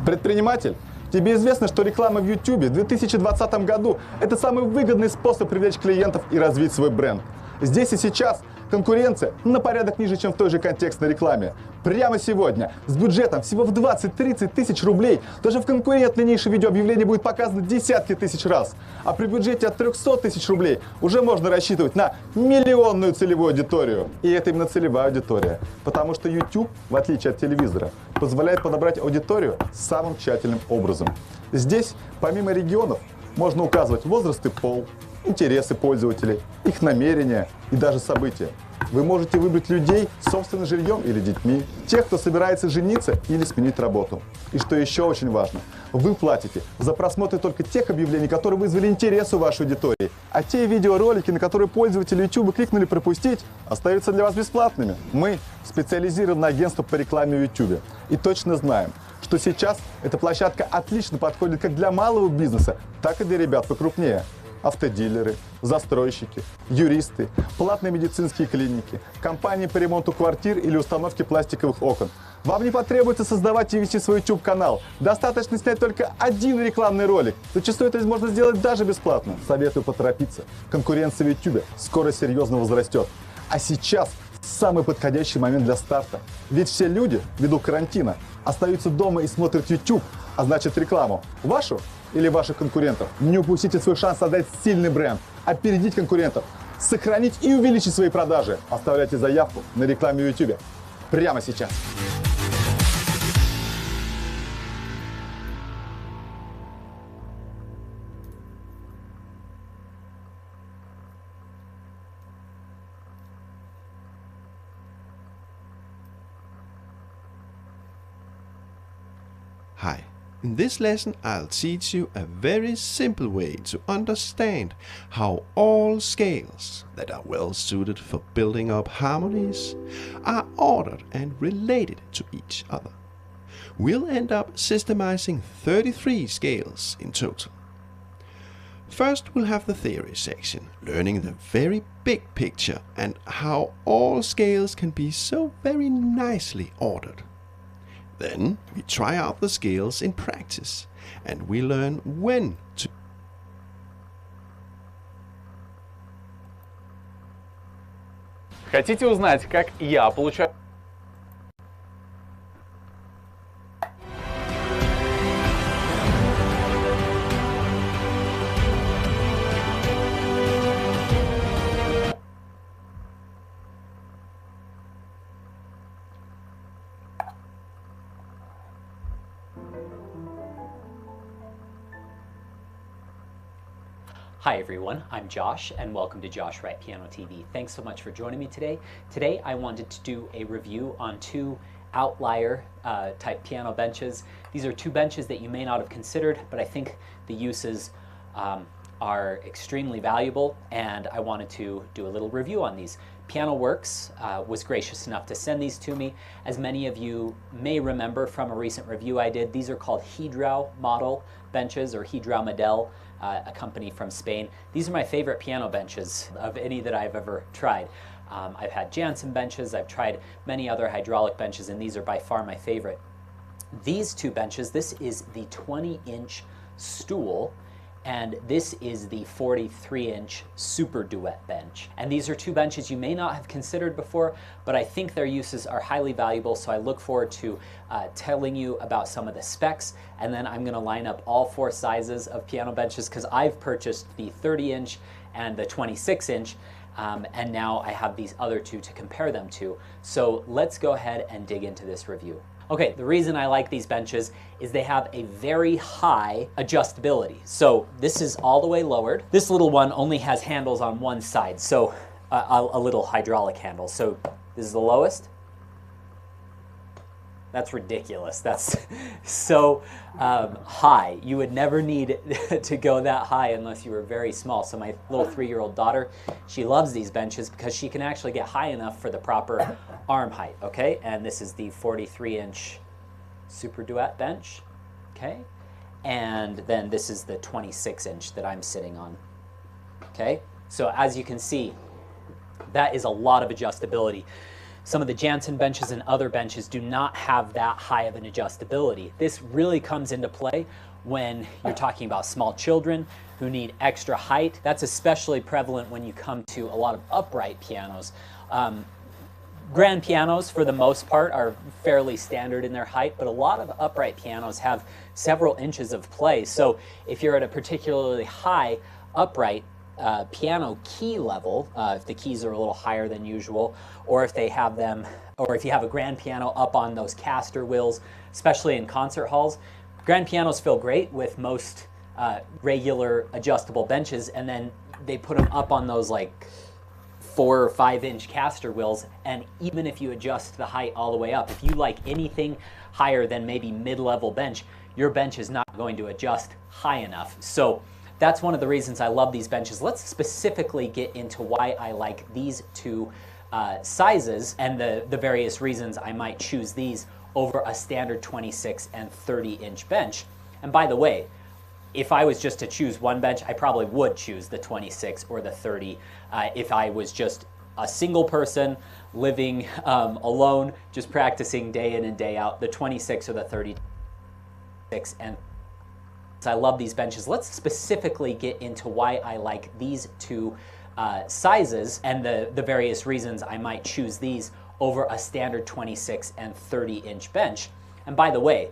Предприниматель? Тебе известно, что реклама в YouTube в 2020 году – это самый выгодный способ привлечь клиентов и развить свой бренд. Здесь и сейчас конкуренция на порядок ниже, чем в той же контекстной рекламе. Прямо сегодня с бюджетом всего в 20-30 тысяч рублей даже в конкурентной нише видеообъявление будет показано десятки тысяч раз. А при бюджете от 300 тысяч рублей уже можно рассчитывать на миллионную целевую аудиторию. И это именно целевая аудитория. Потому что YouTube, в отличие от телевизора, позволяет подобрать аудиторию самым тщательным образом. Здесь, помимо регионов, можно указывать возраст и пол, интересы пользователей, их намерения и даже события. Вы можете выбрать людей с собственным жильем или детьми, тех, кто собирается жениться или сменить работу. И что еще очень важно, вы платите за просмотр только тех объявлений, которые вызвали интерес у вашей аудитории. А те видеоролики, на которые пользователи YouTube кликнули пропустить, остаются для вас бесплатными. Мы специализированное агентство по рекламе в YouTube и точно знаем, что сейчас эта площадка отлично подходит как для малого бизнеса, так и для ребят покрупнее. Автодилеры, застройщики, юристы, платные медицинские клиники, компании по ремонту квартир или установке пластиковых окон. Вам не потребуется создавать и вести свой YouTube-канал. Достаточно снять только один рекламный ролик. Зачастую это можно сделать даже бесплатно. Советую поторопиться. Конкуренция в YouTube скоро серьезно возрастет. А сейчас самый подходящий момент для старта. Ведь все люди, ввиду карантина, остаются дома и смотрят YouTube, а значит рекламу. Вашу или ваших конкурентов. Не упустите свой шанс создать сильный бренд, опередить конкурентов, сохранить и увеличить свои продажи. Оставляйте заявку на рекламе в YouTube прямо сейчас. Hi. In this lesson I'll teach you a very simple way to understand how all scales that are well suited for building up harmonies are ordered and related to each other. We'll end up systemizing 33 scales in total. First we'll have the theory section, learning the very big picture and how all scales can be so very nicely ordered. Then we try out the scales in practice, and we learn when to. Хотите узнать, как я получаю... Hi everyone, I'm Josh and welcome to Josh Wright Piano TV. Thanks so much for joining me today. Today I wanted to do a review on two outlier type piano benches. These are two benches that you may not have considered, but I think the uses are extremely valuable and I wanted to do a little review on these. PianoWorks was gracious enough to send these to me. As many of you may remember from a recent review I did, these are called Hidrau model benches or Hidrau Model, a company from Spain. These are my favorite piano benches of any that I've ever tried. I've had Jansen benches, I've tried many other hydraulic benches, and these are by far my favorite. These two benches, this is the 20-inch stool, and this is the 43-inch Super Duet bench. And these are two benches you may not have considered before, but I think their uses are highly valuable, so I look forward to telling you about some of the specs, and then I'm gonna line up all four sizes of piano benches because I've purchased the 30-inch and the 26-inch, and now I have these other two to compare them to. So let's go ahead and dig into this review. Okay, the reason I like these benches is they have a very high adjustability. So this is all the way lowered. This little one only has handles on one side, so a little hydraulic handle. So this is the lowest. That's ridiculous. That's so high. You would never need to go that high unless you were very small. So my little 3-year-old daughter, she loves these benches because she can actually get high enough for the proper arm height, okay? And this is the 43-inch Super Duet bench, okay? And then this is the 26-inch that I'm sitting on, okay? So as you can see, that is a lot of adjustability. Some of the Jansen benches and other benches do not have that high of an adjustability. This really comes into play when you're talking about small children who need extra height. That's especially prevalent when you come to a lot of upright pianos. Grand pianos, for the most part, are fairly standard in their height, but a lot of upright pianos have several inches of play. So if you're at a particularly high upright piano key level, if the keys are a little higher than usual, or if they have them, or if you have a grand piano up on those caster wheels, especially in concert halls, grand pianos feel great with most regular adjustable benches, and then they put them up on those like 4 or 5 inch caster wheels, and even if you adjust the height all the way up, if you like anything higher than maybe mid-level bench, your bench is not going to adjust high enough. So that's one of the reasons I love these benches. Let's specifically get into why I like these two sizes and the various reasons I might choose these over a standard 26 and 30 inch bench. And by the way, if I was just to choose one bench, I probably would choose the 26 or the 30. If I was just a single person living alone, just practicing day in and day out, the 26 or the 36. And I love these benches. Let's specifically get into why I like these two sizes and the various reasons I might choose these over a standard 26 and 30 inch bench. And by the way,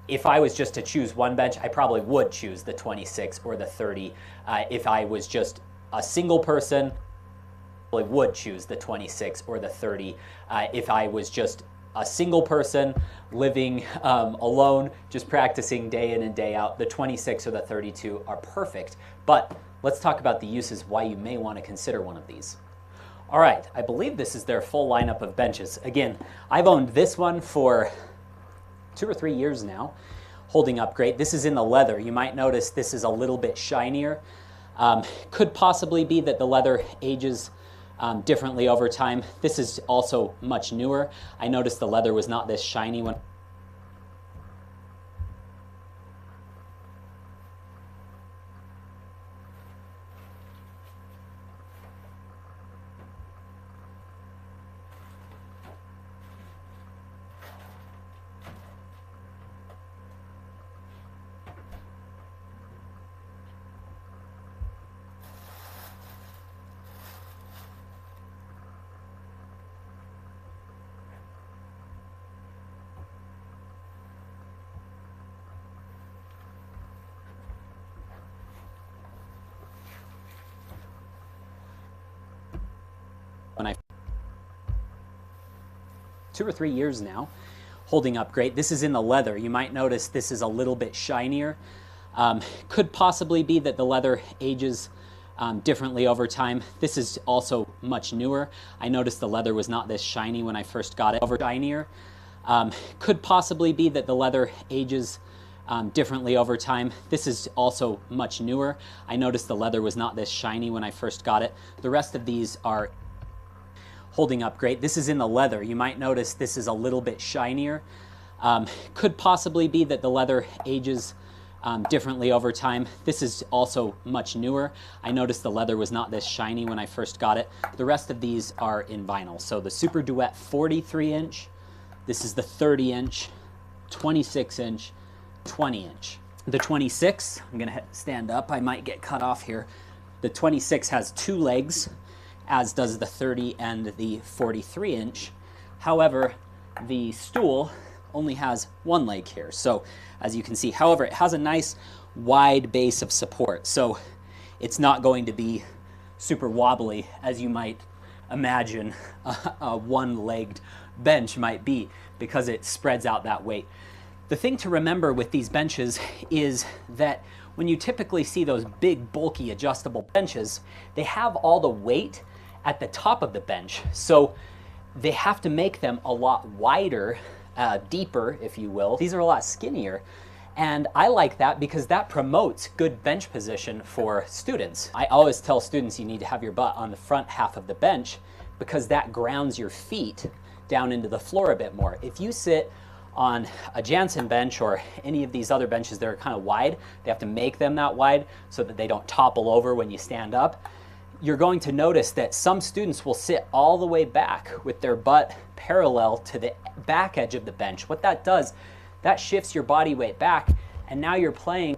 if I was just to choose one bench, I probably would choose the 26 or the 30. If I was just a single person, I probably would choose the 26 or the 30. If I was just a single person living alone, just practicing day in and day out, the 26 or the 32 are perfect. But let's talk about the uses why you may want to consider one of these. All right, I believe this is their full lineup of benches. Again, I've owned this one for 2 or 3 years now, holding up great. This is in the leather. You might notice this is a little bit shinier. Could possibly be that the leather ages differently over time. This is also much newer. I noticed the leather was not this shiny when I 2 or 3 years now, holding up great. This is in the leather. You might notice this is a little bit shinier. Could possibly be that the leather ages differently over time. This is also much newer. I noticed the leather was not this shiny when I first got it. Over shinier. Could possibly be that the leather ages differently over time. This is also much newer. I noticed the leather was not this shiny when I first got it. The rest of these are holding up great. This is in the leather. You might notice this is a little bit shinier. Could possibly be that the leather ages differently over time. This is also much newer. I noticed the leather was not this shiny when I first got it. The rest of these are in vinyl. So the Super Duet 43 inch, this is the 30 inch, 26 inch, 20 inch. The 26, I'm gonna stand up, I might get cut off here. The 26 has 2 legs, as does the 30 and the 43 inch. However, the stool only has 1 leg here. So as you can see, however, it has a nice wide base of support. So it's not going to be super wobbly as you might imagine a one-legged bench might be, because it spreads out that weight. The thing to remember with these benches is that when you typically see those big, bulky, adjustable benches, they have all the weight at the top of the bench. So they have to make them a lot wider, deeper, if you will. These are a lot skinnier. And I like that because that promotes good bench position for students. I always tell students you need to have your butt on the front half of the bench because that grounds your feet down into the floor a bit more. If you sit on a Jansen bench or any of these other benches that are kind of wide, they have to make them that wide so that they don't topple over when you stand up. you're going to notice that some students will sit all the way back with their butt parallel to the back edge of the bench. What that does, that shifts your body weight back, and now you're playing.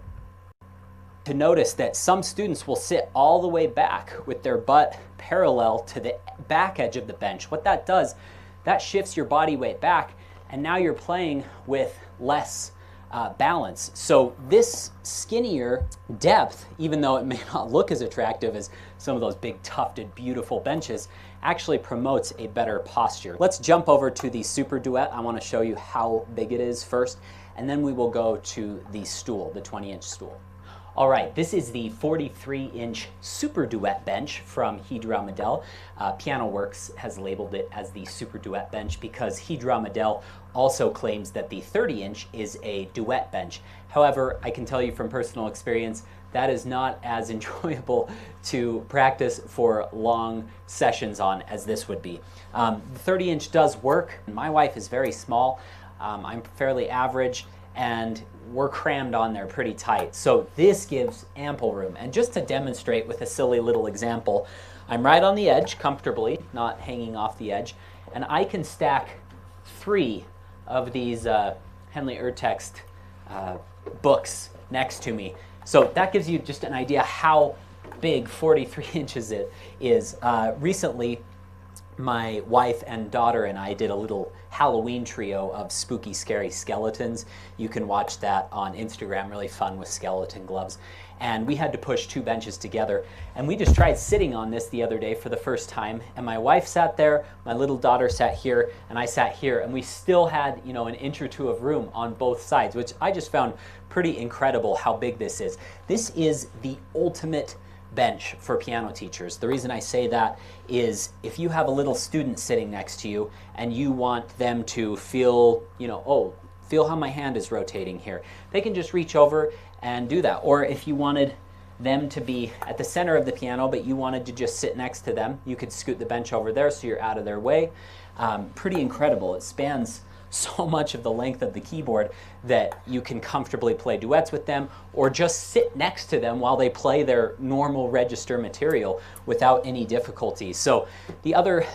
To notice that some students will sit all the way back with their butt parallel to the back edge of the bench. What that does, that shifts your body weight back, and now you're playing with less balance. So this skinnier depth, even though it may not look as attractive as some of those big tufted beautiful benches, actually promotes a better posture. Let's jump over to the Super Duet. I want to show you how big it is first, and then we will go to the stool, the 20-inch stool. All right, this is the 43-inch Super Duet bench from Hydra Model. PianoWorks has labeled it as the Super Duet bench because Hydra Model also claims that the 30-inch is a duet bench. However, I can tell you from personal experience, that is not as enjoyable to practice for long sessions on as this would be. The 30-inch does work. My wife is very small. I'm fairly average, and we're crammed on there pretty tight. So this gives ample room. And just to demonstrate with a silly little example, I'm right on the edge comfortably, not hanging off the edge, and I can stack 3 of these Henley Urtext books next to me. So that gives you just an idea how big 43 inches it is. Recently, my wife and daughter and I did a little Halloween trio of spooky, scary skeletons. You can watch that on Instagram, really fun with skeleton gloves. And we had to push 2 benches together. And we just tried sitting on this the other day for the first time. And my wife sat there, my little daughter sat here, and I sat here. And we still had, you know, an inch or 2 of room on both sides, which I just found pretty incredible how big this is. This is the ultimate bench for piano teachers. The reason I say that is if you have a little student sitting next to you and you want them to feel, you know, oh, feel how my hand is rotating here, they can just reach over and do that. Or if you wanted them to be at the center of the piano but you wanted to just sit next to them, you could scoot the bench over there so you're out of their way. Pretty incredible. It spans so much of the length of the keyboard that you can comfortably play duets with them or just sit next to them while they play their normal register material without any difficulty. So the other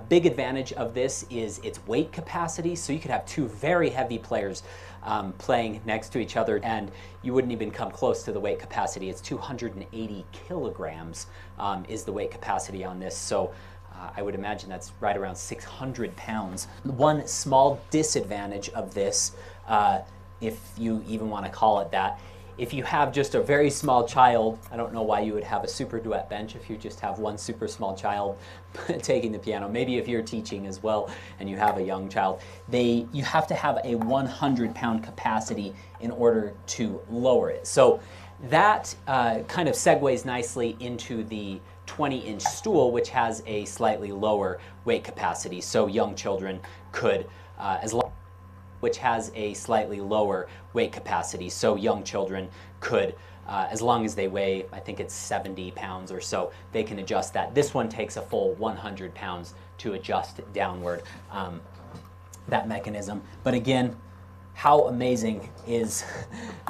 big advantage of this is its weight capacity. So you could have 2 very heavy players playing next to each other and you wouldn't even come close to the weight capacity. It's 280 kilograms is the weight capacity on this. So I would imagine that's right around 600 pounds. One small disadvantage of this, if you even want to call it that, if you have just a very small child, I don't know why you would have a Super Duet bench if you just have one super small child taking the piano. Maybe if you're teaching as well and you have a young child, you have to have a 100-pound capacity in order to lower it. So that kind of segues nicely into the 20-inch stool, which has a slightly lower weight capacity, so young children could, as long as they weigh, I think it's 70 pounds or so, they can adjust that. This one takes a full 100 pounds to adjust downward, that mechanism. But again, how amazing is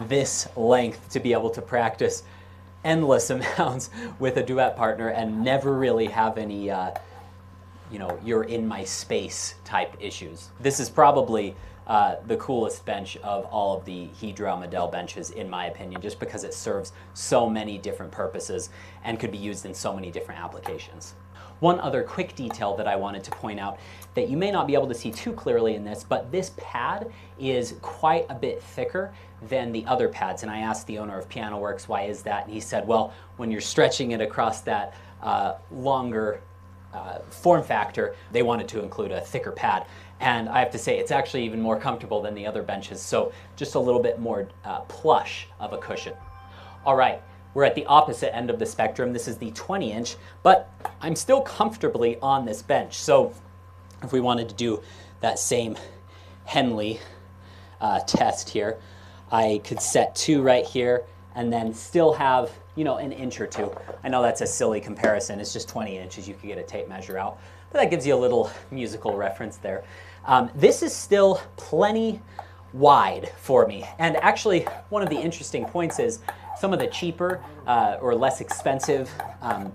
this length to be able to practice endless amounts with a duet partner and never really have any, you know, you're in my space type issues. This is probably the coolest bench of all of the Hydra Model benches, in my opinion, just because it serves so many different purposes and could be used in so many different applications. One other quick detail that I wanted to point out that you may not be able to see too clearly in this, but this pad is quite a bit thicker than the other pads. And I asked the owner of PianoWorks, why is that? And he said, well, when you're stretching it across that longer form factor, they wanted to include a thicker pad. And I have to say, it's actually even more comfortable than the other benches. So just a little bit more plush of a cushion. All right. We're at the opposite end of the spectrum. This is the 20-inch, but I'm still comfortably on this bench. So if we wanted to do that same Henley test here, I could set 2 right here and then still have, you know, an inch or 2. I know that's a silly comparison. It's just 20 inches. You could get a tape measure out, but that gives you a little musical reference there. This is still plenty wide for me. And actually, one of the interesting points is some of the cheaper or less expensive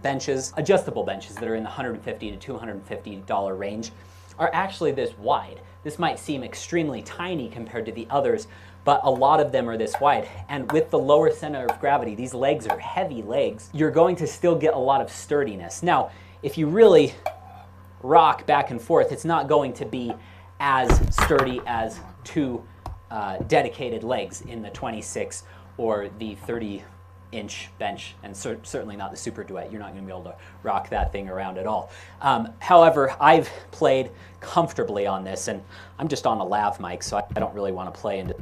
benches, adjustable benches that are in the $150 to $250 range, are actually this wide. This might seem extremely tiny compared to the others, but a lot of them are this wide. And with the lower center of gravity, these legs are heavy legs, you're going to still get a lot of sturdiness. Now, if you really rock back and forth, it's not going to be as sturdy as two dedicated legs in the 26 or the 30-inch bench, and certainly not the Super Duet. You're not going to be able to rock that thing around at all. However, I've played comfortably on this, and I'm just on a lav mic, so I don't really want to play into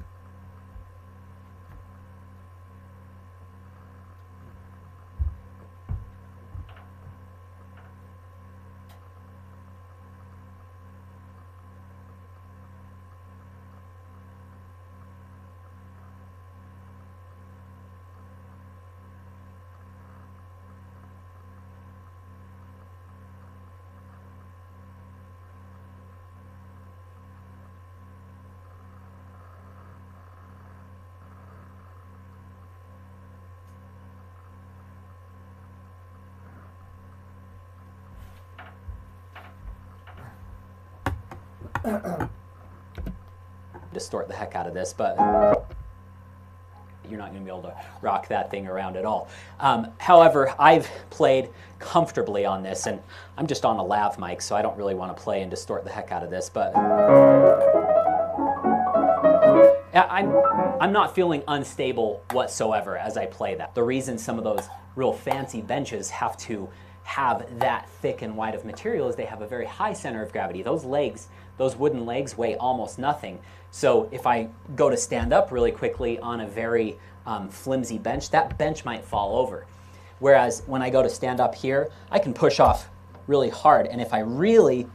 distort the heck out of this, but you're not going to be able to rock that thing around at all. However, I've played comfortably on this, and I'm just on a lav mic, so I don't really want to play and distort the heck out of this, but I'm not feeling unstable whatsoever as I play that. The reason some of those real fancy benches have to have that thick and wide of material is they have a very high center of gravity. Those legs, those wooden legs, weigh almost nothing. So if I go to stand up really quickly on a very flimsy bench, that bench might fall over. Whereas when I go to stand up here, I can push off really hard, and if I really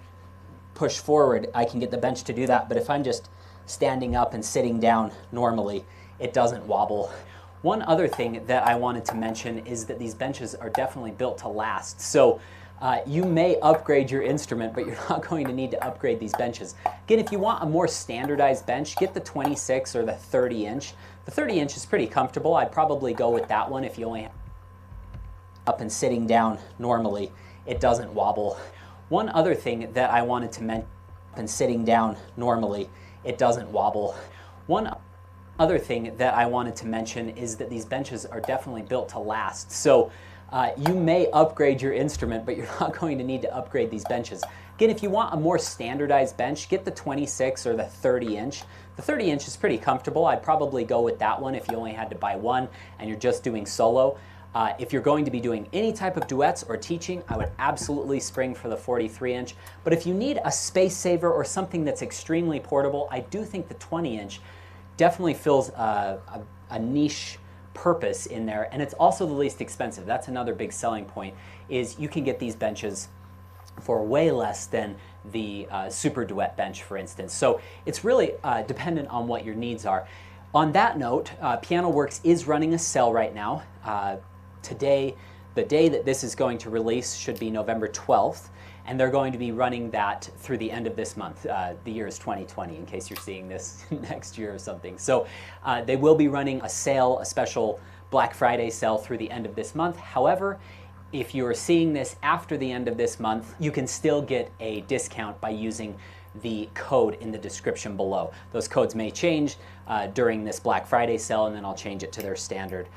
push forward, I can get the bench to do that. But if I'm just standing up and sitting down normally, it doesn't wobble. One other thing that I wanted to mention is that these benches are definitely built to last. So you may upgrade your instrument, but you're not going to need to upgrade these benches. Again, if you want a more standardized bench, get the 26 or the 30-inch. The 30-inch is pretty comfortable. I'd probably go with that one if you only have up and sitting down normally. It doesn't wobble. One other thing that I wanted to mention, and sitting down normally, it doesn't wobble. One other thing that I wanted to mention is that these benches are definitely built to last. So you may upgrade your instrument, but you're not going to need to upgrade these benches. Again, if you want a more standardized bench, get the 26 or the 30-inch. The 30-inch is pretty comfortable. I'd probably go with that one if you only had to buy one and you're just doing solo. If you're going to be doing any type of duets or teaching, I would absolutely spring for the 43-inch. But if you need a space saver or something that's extremely portable, I do think the 20-inch definitely fills a niche purpose in there, and it's also the least expensive. That's another big selling point, is you can get these benches for way less than the Super Duet bench, for instance. So it's really dependent on what your needs are. On that note, PianoWorks is running a sale right now. Today, the day that this is going to release should be November 12th, and they're going to be running that through the end of this month. The year is 2020, in case you're seeing this next year or something. So they will be running a sale, a special Black Friday sale through the end of this month. However, if you're seeing this after the end of this month, you can still get a discount by using the code in the description below. Those codes may change during this Black Friday sale, and then I'll change it to their standard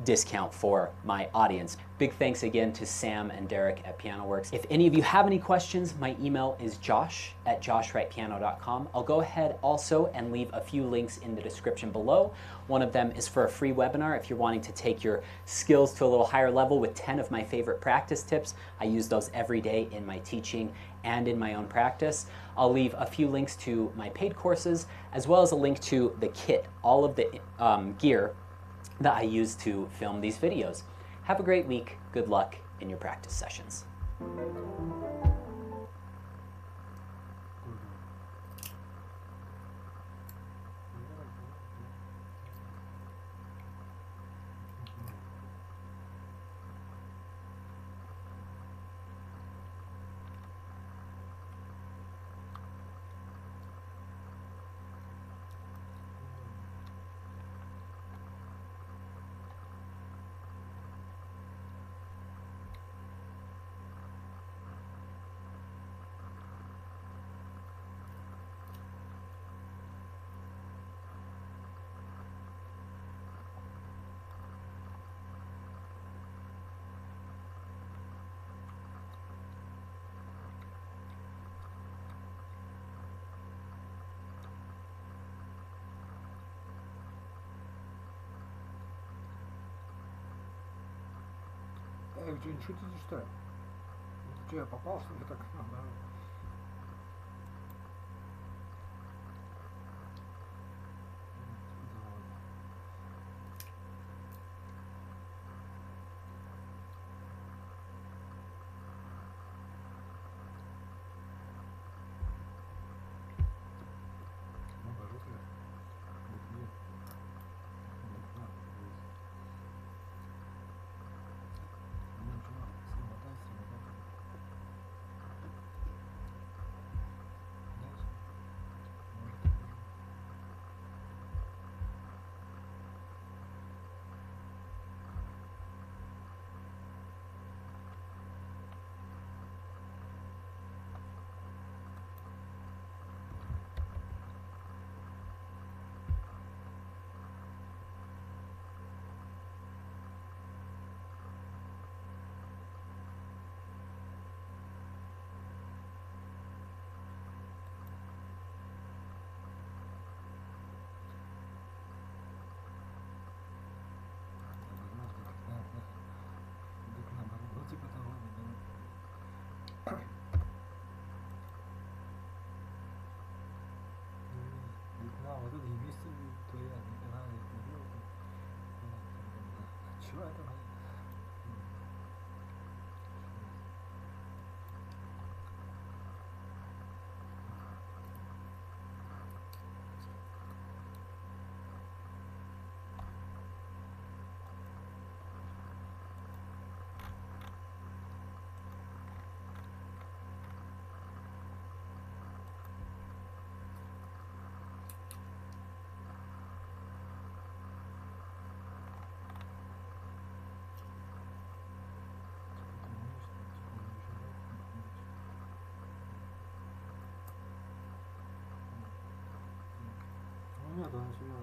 discount for my audience. Big thanks again to Sam and Derek at PianoWorks. If any of you have any questions, my email is josh@joshwritepiano.com. I'll go ahead also and leave a few links in the description below. One of them is for a free webinar if you're wanting to take your skills to a little higher level with 10 of my favorite practice tips. I use those every day in my teaching and in my own practice. I'll leave a few links to my paid courses, as well as a link to the kit, all of the gear that I use to film these videos. Have a great week. Good luck in your practice sessions. так что не шутите, что ли? Что я попал, что ли, так? Да. Вот это единственное, то я никогда не делал. Чего это? Нет, он сюда.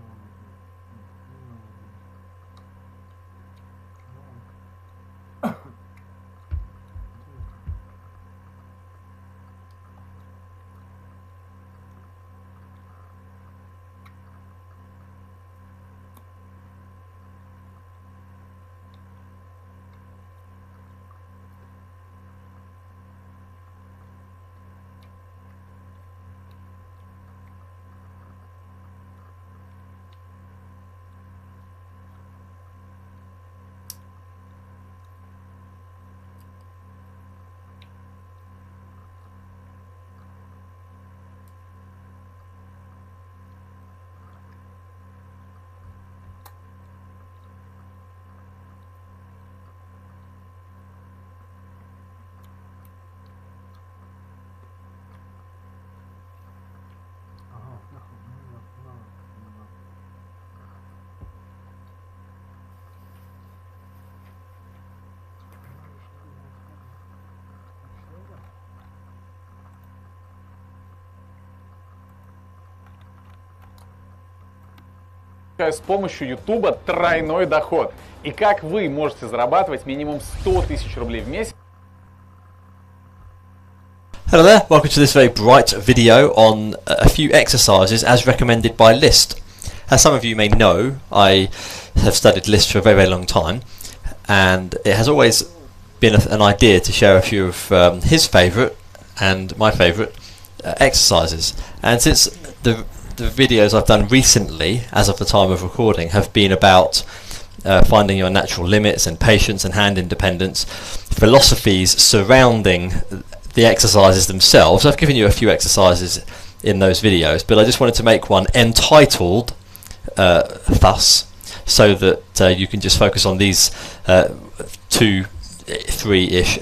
С помощью YouTube тройной доход. И как вы можете зарабатывать минимум 100 тысяч рублей в месяц. Hello there, welcome to this very bright video on a few exercises as recommended by Liszt. As some of you may know, I have studied Liszt for a very, very long time, and it has always been an idea to share a few of his favourite and my favourite exercises. And since the videos I've done recently, as of the time of recording, have been about finding your natural limits and patience and hand independence, philosophies surrounding the exercises themselves. I've given you a few exercises in those videos, but I just wanted to make one entitled thus, so that you can just focus on these 2, 3-ish.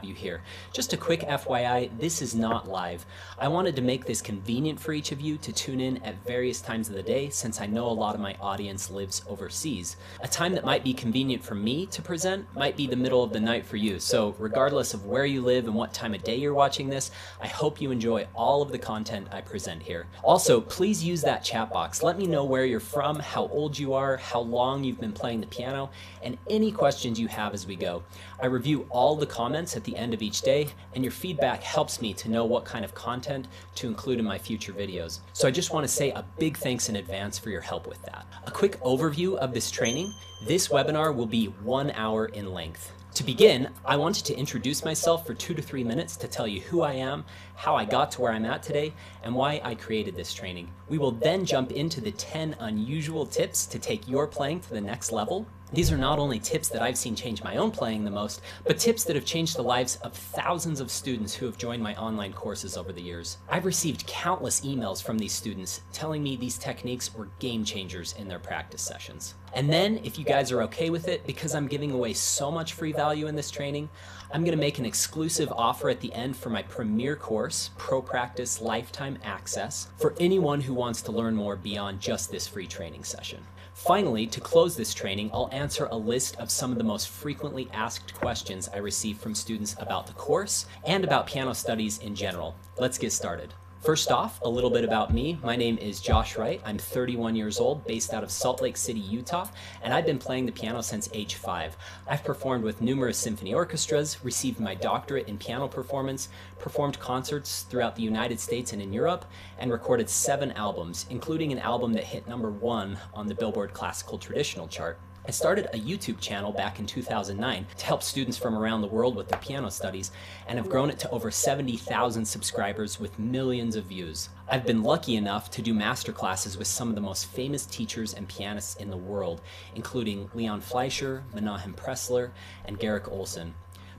You here. Just a quick FYI, this is not live. I wanted to make this convenient for each of you to tune in at various times of the day, since I know a lot of my audience lives overseas. A time that might be convenient for me to present might be the middle of the night for you. So regardless of where you live and what time of day you're watching this, I hope you enjoy all of the content I present here. Also, please use that chat box. Let me know where you're from, how old you are, how long you've been playing the piano, and any questions you have as we go. I review all the comments at the end of each day, and your feedback helps me to know what kind of content to include in my future videos. So I just want to say a big thanks in advance for your help with that. A quick overview of this training. This webinar will be 1 hour in length. To begin, I wanted to introduce myself for 2 to 3 minutes to tell you who I am, how I got to where I'm at today, and why I created this training. We will then jump into the 10 unusual tips to take your playing to the next level. These are not only tips that I've seen change my own playing the most, but tips that have changed the lives of thousands of students who have joined my online courses over the years. I've received countless emails from these students telling me these techniques were game changers in their practice sessions. And then, if you guys are okay with it, because I'm giving away so much free value in this training, I'm going to make an exclusive offer at the end for my premier course, Pro Practice Lifetime Access, for anyone who wants to learn more beyond just this free training session. Finally, to close this training, I'll answer a list of some of the most frequently asked questions I receive from students about the course and about piano studies in general. Let's get started. First off, a little bit about me. My name is Josh Wright. I'm 31 years old, based out of Salt Lake City, Utah, and I've been playing the piano since age 5. I've performed with numerous symphony orchestras, received my doctorate in piano performance, performed concerts throughout the United States and in Europe, and recorded 7 albums, including an album that hit #1 on the Billboard Classical Traditional chart. I started a YouTube channel back in 2009 to help students from around the world with their piano studies, and have grown it to over 70,000 subscribers with millions of views. I've been lucky enough to do master classes with some of the most famous teachers and pianists in the world, including Leon Fleischer, Menahem Pressler, and Garrick Olson.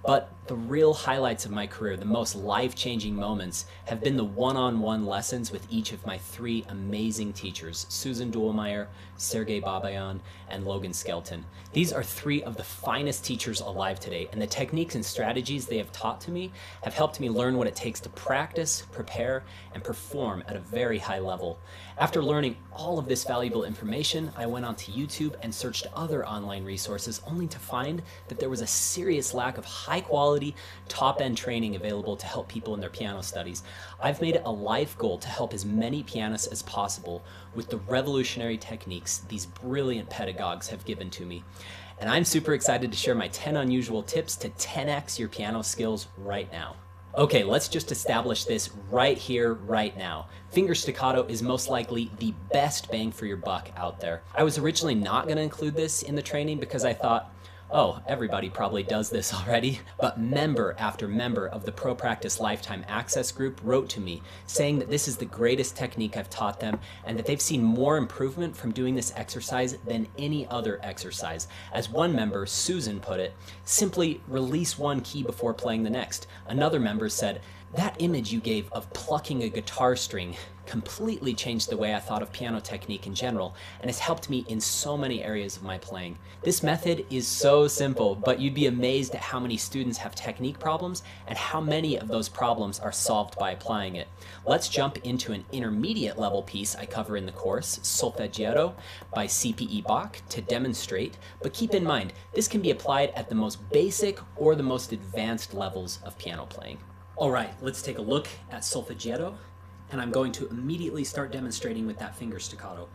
But the real highlights of my career, the most life-changing moments, have been the one-on-one lessons with each of my 3 amazing teachers, Susan Duhlmeyer, Sergei Babayan, and Logan Skelton. These are 3 of the finest teachers alive today, and the techniques and strategies they have taught to me have helped me learn what it takes to practice, prepare, and perform at a very high level. After learning all of this valuable information, I went onto YouTube and searched other online resources, only to find that there was a serious lack of high-quality, top-end training available to help people in their piano studies. I've made it a life goal to help as many pianists as possible with the revolutionary techniques these brilliant pedagogues have given to me. And I'm super excited to share my 10 unusual tips to 10x your piano skills right now. Okay, let's just establish this right here, right now. Finger staccato is most likely the best bang for your buck out there. I was originally not going to include this in the training because I thought, oh, everybody probably does this already. But member after member of the Pro Practice Lifetime Access group wrote to me saying that this is the greatest technique I've taught them and that they've seen more improvement from doing this exercise than any other exercise. As one member, Susan, put it, simply release one key before playing the next. Another member said, that image you gave of plucking a guitar string completely changed the way I thought of piano technique in general and has helped me in so many areas of my playing. This method is so simple, but you'd be amazed at how many students have technique problems and how many of those problems are solved by applying it. Let's jump into an intermediate level piece I cover in the course, Solfeggiato by C.P.E. Bach, to demonstrate, but keep in mind, this can be applied at the most basic or the most advanced levels of piano playing. All right, let's take a look at Solfeggiato, and I'm going to immediately start demonstrating with that finger staccato.